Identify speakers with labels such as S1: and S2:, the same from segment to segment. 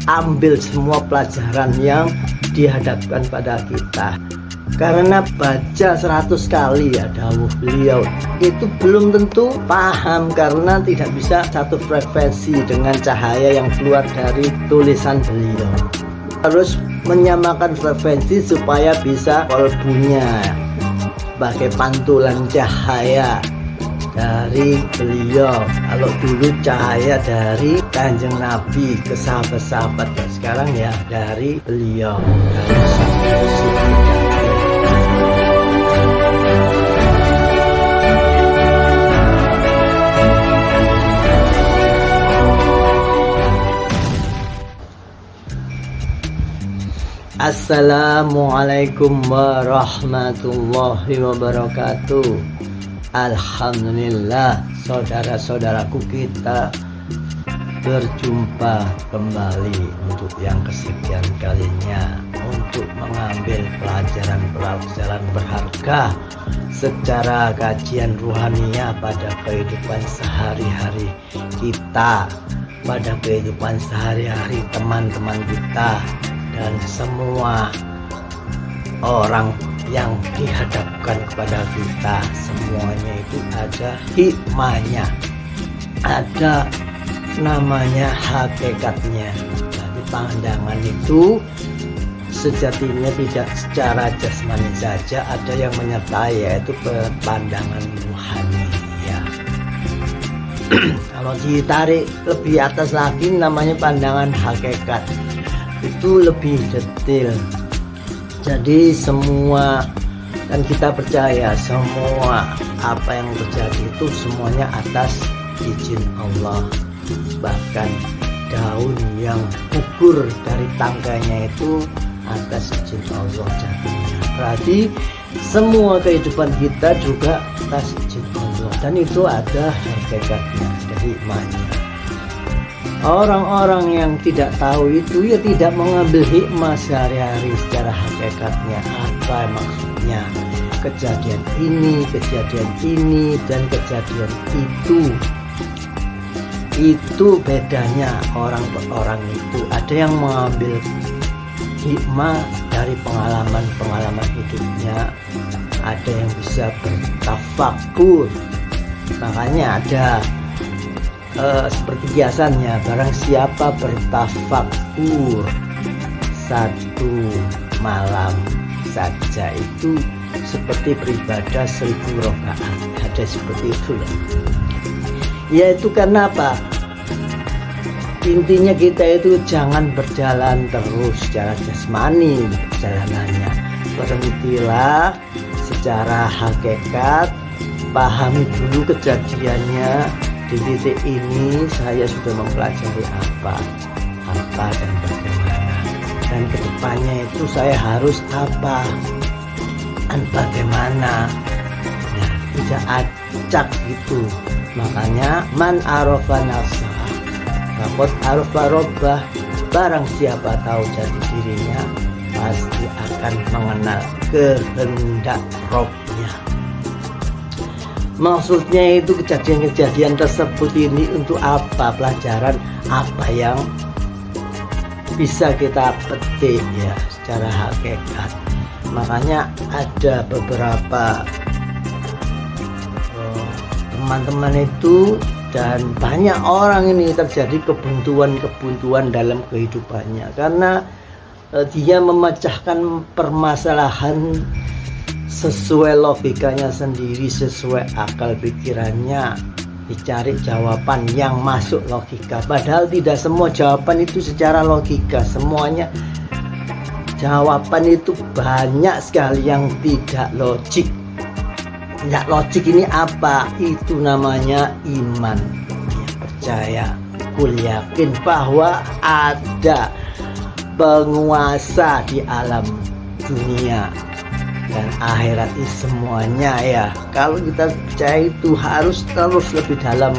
S1: ambil semua pelajaran yang dihadapkan pada kita. Karena baca 100 kali ya dawuh beliau itu belum tentu paham, karena tidak bisa satu frekuensi dengan cahaya yang keluar dari tulisan beliau. Harus menyamakan frekuensi supaya bisa kolbunya sebagai pantulan cahaya dari beliau. Kalau dulu cahaya dari Kanjeng Nabi ke sahabat-sahabat, sekarang ya dari beliau, dari sahabat. Assalamualaikum warahmatullahi wabarakatuh. Alhamdulillah, saudara-saudaraku, kita berjumpa kembali untuk yang kesekian kalinya untuk mengambil pelajaran berharga secara kajian ruhaniah pada kehidupan sehari-hari kita, pada kehidupan sehari-hari teman-teman kita dan semua orang yang dihadapkan kepada kita. Semuanya itu ada hikmahnya, ada namanya hakikatnya. Jadi pandangan itu sejatinya tidak secara jasmani saja, ada yang menyertai, yaitu pandangan rohani ya. Kalau ditarik lebih atas lagi namanya pandangan hakikat, itu lebih detail. Jadi semua, dan kita percaya semua apa yang terjadi itu semuanya atas izin Allah. Bahkan daun yang gugur dari tangkainya itu atas izin Allah jatuhnya. Berarti semua kehidupan kita juga atas izin Allah, dan itu ada hakikatnya, ada hikmahnya. Orang-orang yang tidak tahu itu ya tidak mengambil hikmah sehari-hari secara hakikatnya. Apa maksudnya kejadian ini, dan kejadian itu bedanya orang per orang itu. Ada yang mengambil hikmah dari pengalaman hidupnya, ada yang bisa bertafakur. Makanya ada seperti biasanya, barang siapa bertafakur satu malam saja itu seperti beribadah 1000 rakaat. Ada seperti itu loh. Yaitu karena apa? Intinya kita itu jangan berjalan terus secara jasmani perjalanannya. Berhentilah secara hakikat, pahami dulu kejadiannya. Di titik ini saya sudah mempelajari apa dan bagaimana, dan kedepannya itu saya harus apa dan bagaimana. Nah, tidak acak gitu. Makanya man arafa nafsah faqad arafa rabbah. Barang siapa tahu jati dirinya pasti akan mengenal kehendak Rabbnya. Maksudnya itu kejadian-kejadian tersebut ini untuk apa? Pelajaran apa yang bisa kita petik ya secara hakikat. Makanya ada beberapa teman-teman itu, dan banyak orang ini terjadi kebuntuan dalam kehidupannya karena dia memecahkan permasalahan sesuai logikanya sendiri, sesuai akal pikirannya, dicari jawaban yang masuk logika. Padahal tidak semua jawaban itu secara logika, semuanya jawaban itu banyak sekali yang tidak logik. Tidak logik ini apa? Itu namanya iman. Percaya, kul yakin bahwa ada penguasa di alam dunia dan akhirat ini semuanya ya. Kalau kita percaya itu harus terus lebih dalam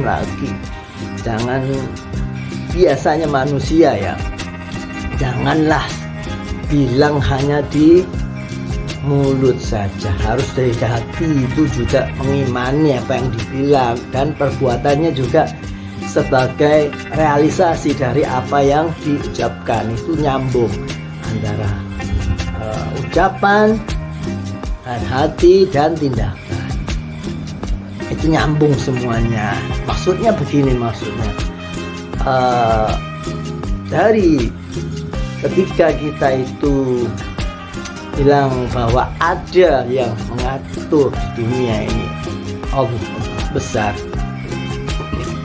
S1: lagi. Jangan biasanya manusia ya, janganlah bilang hanya di mulut saja, harus dari hati itu juga mengimani apa yang dibilang, dan perbuatannya juga sebagai realisasi dari apa yang diucapkan. Itu nyambung antara ucapan dan hati dan tindakan, itu nyambung semuanya. Maksudnya begini, dari ketika kita itu bilang bahwa ada yang mengatur dunia ini, Allah besar,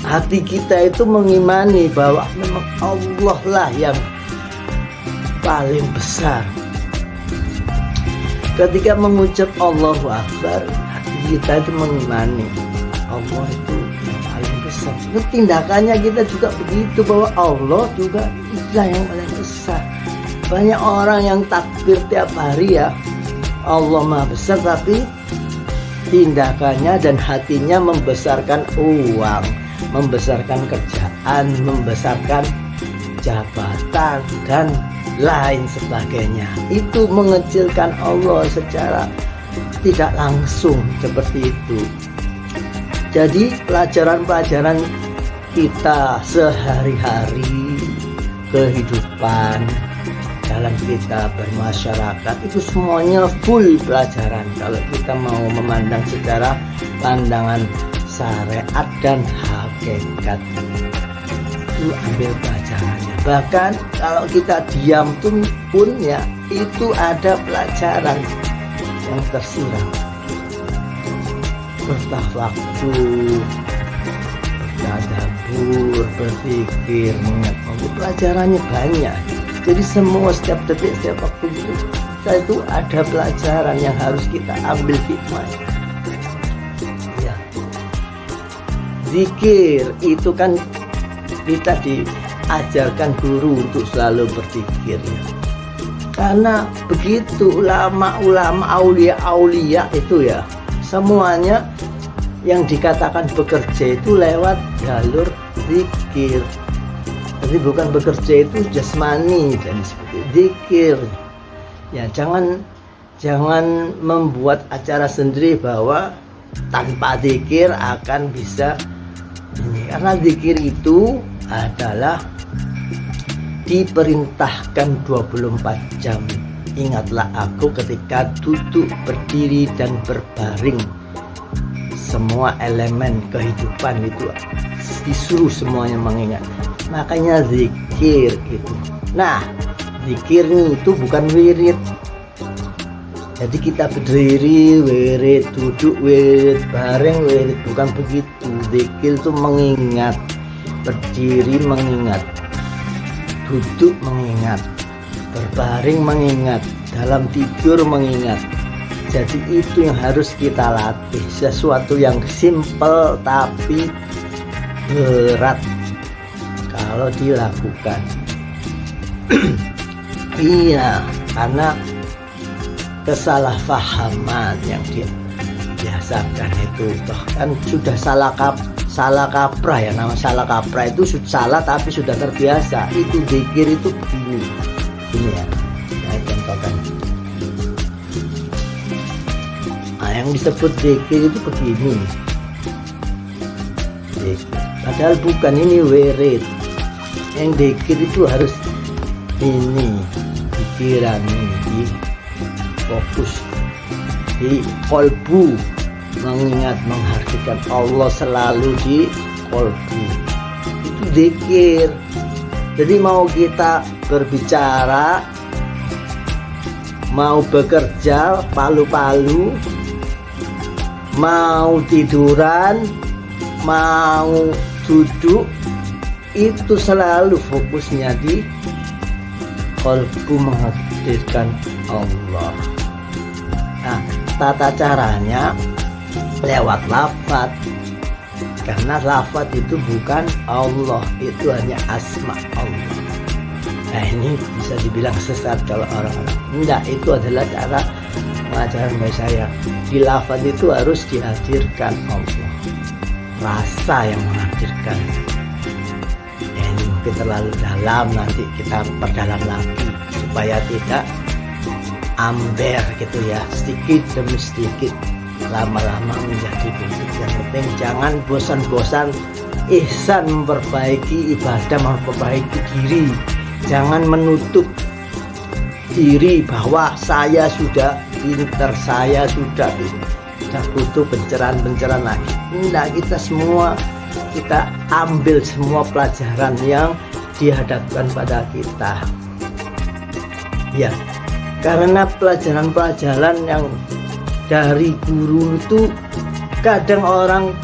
S1: hati kita itu mengimani bahwa memang Allah lah yang paling besar. Ketika mengucap Allahu Akbar, hati kita itu mengimani Allah itu yang paling besar. Itu tindakannya kita juga begitu, bahwa Allah juga itulah yang paling besar. Banyak orang yang takbir tiap hari ya, Allah Maha Besar, tapi tindakannya dan hatinya membesarkan uang, membesarkan kerjaan, membesarkan jabatan dan lain sebagainya. Itu mengecilkan Allah secara tidak langsung seperti itu. Jadi pelajaran-pelajaran kita sehari-hari, kehidupan dalam kita bermasyarakat, itu semuanya full pelajaran kalau kita mau memandang secara pandangan syariat dan hakikat. Itu ambil pelajarannya. Bahkan kalau kita diam pun ya, itu ada pelajaran yang tersirat. Bertafakkur, bertadabbur, berpikir, mengingat Allah, pelajarannya banyak. Jadi semua setiap detik, setiap waktu itu ada pelajaran yang harus kita ambil hikmah. Ya. Zikir itu kan kita diajarkan guru untuk selalu berzikir ya. Karena begitu ulama-ulama, aulia-aulia itu ya, semuanya yang dikatakan bekerja itu lewat jalur zikir. Jadi bukan bekerja itu jasmani, dan seperti zikir. Ya, jangan membuat acara sendiri bahwa tanpa zikir akan bisa ini. Karena zikir itu adalah diperintahkan 24 jam. Ingatlah aku ketika duduk, berdiri, dan berbaring. Semua elemen kehidupan itu disuruh semuanya mengingat. Makanya zikir itu. Nah, zikir itu bukan wirid. Jadi kita berdiri wirid, duduk wirid, bareng wirid, bukan begitu. Zikir itu mengingat, berdiri mengingat, duduk mengingat, berbaring mengingat, dalam tidur mengingat. Jadi itu yang harus kita latih. Sesuatu yang simpel tapi berat kalau dilakukan. Iya, karena kesalahpahaman yang dibiasakan itu bahkan sudah salah kaprah ya. Nama salah kaprah itu salah tapi sudah terbiasa. Itu zikir itu begini ya, saya contohkan. Nah, yang disebut zikir itu begini, zikir. Padahal bukan, ini wirid. Yang zikir itu harus ini, pikiran ini fokus di kolbu, mengingat, menghargai Allah selalu di kolbu. Itu zikir. Jadi mau kita berbicara, mau bekerja palu-palu, mau tiduran, mau duduk, itu selalu fokusnya di kolbu, menghadirkan Allah. Nah, tata caranya lewat lafaz, karena lafaz itu bukan Allah, itu hanya asma Allah. Nah, ini bisa dibilang sesat kalau orang-orang. Enggak, itu adalah cara pengajaran bagi saya. Di lafaz itu harus dihadirkan Allah, rasa yang menghadirkan. Ya, ini mungkin terlalu dalam, nanti kita perdalam lagi supaya tidak amber gitu ya, sedikit demi sedikit, lama-lama menjadi begitu. Yang penting jangan bosan-bosan ihsan, memperbaiki ibadah, memperbaiki diri. Jangan menutup diri bahwa saya sudah pintar, saya sudah tidak butuh pencerahan lagi. Enggak, kita ambil semua pelajaran yang dihadapkan pada kita. Ya, karena pelajaran-pelajaran yang dari guru itu kadang orang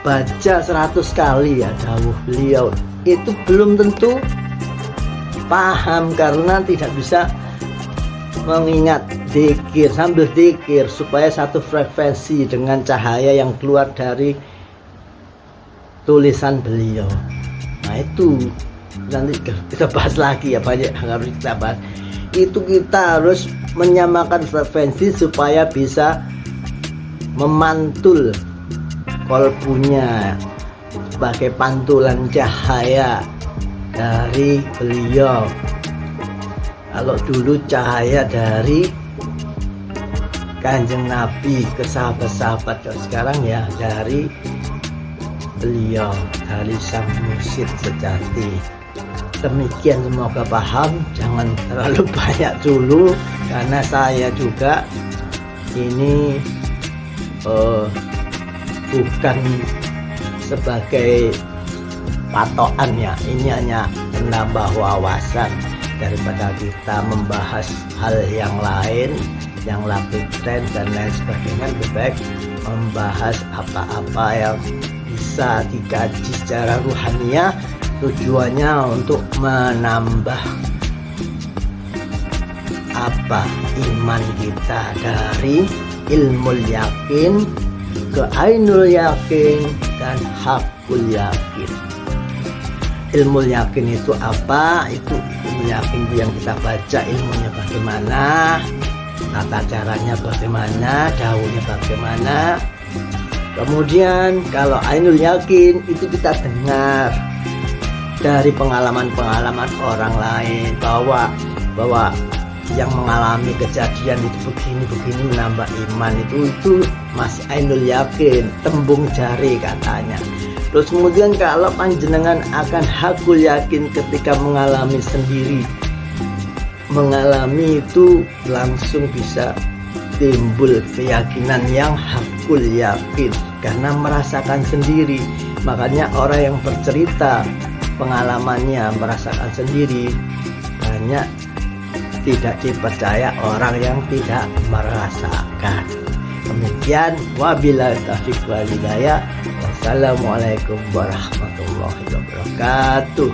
S1: baca 100 kali ya dawuh beliau itu belum tentu paham, karena tidak bisa mengingat dzikir sambil dzikir supaya satu frekuensi dengan cahaya yang keluar dari tulisan beliau. Nah itu nanti kita bahas lagi ya, banyak yang harus kita bahas. Itu kita harus menyamakan frekuensi supaya bisa memantul kolbunya sebagai pantulan cahaya dari beliau. Kalau dulu cahaya dari Kanjeng Nabi ke sahabat-sahabat, sekarang ya dari beliau, dari sang mursyid sejati. Demikian, semoga paham. Jangan terlalu banyak dulu, karena saya juga ini bukan sebagai patokan ya, ini hanya menambah wawasan daripada kita membahas hal yang lain yang lebih tren dan lain sebagainya. Lebih baik membahas apa-apa yang bisa dikaji secara ruhaniah, tujuannya untuk menambah iman kita dari ilmu yakin ke ainul yakin dan hakul yakin. Ilmu yakin itu apa? Itu ilmu yakin yang kita baca, ilmunya bagaimana, tata caranya bagaimana, dawuhnya bagaimana. Kemudian kalau ainul yakin itu kita dengar dari pengalaman-pengalaman orang lain bahwa yang mengalami kejadian itu begini menambah iman, itu masih ainul yakin, tembung jari katanya. Terus kemudian kalau panjenengan akan hakul yakin ketika mengalami sendiri, mengalami itu langsung bisa timbul keyakinan yang hakul yakin karena merasakan sendiri. Makanya orang yang bercerita pengalamannya merasakan sendiri banyak tidak dipercaya orang yang tidak merasakan. Demikian, wabillahi taufiq wal hidayah. Wassalamualaikum warahmatullahi wabarakatuh.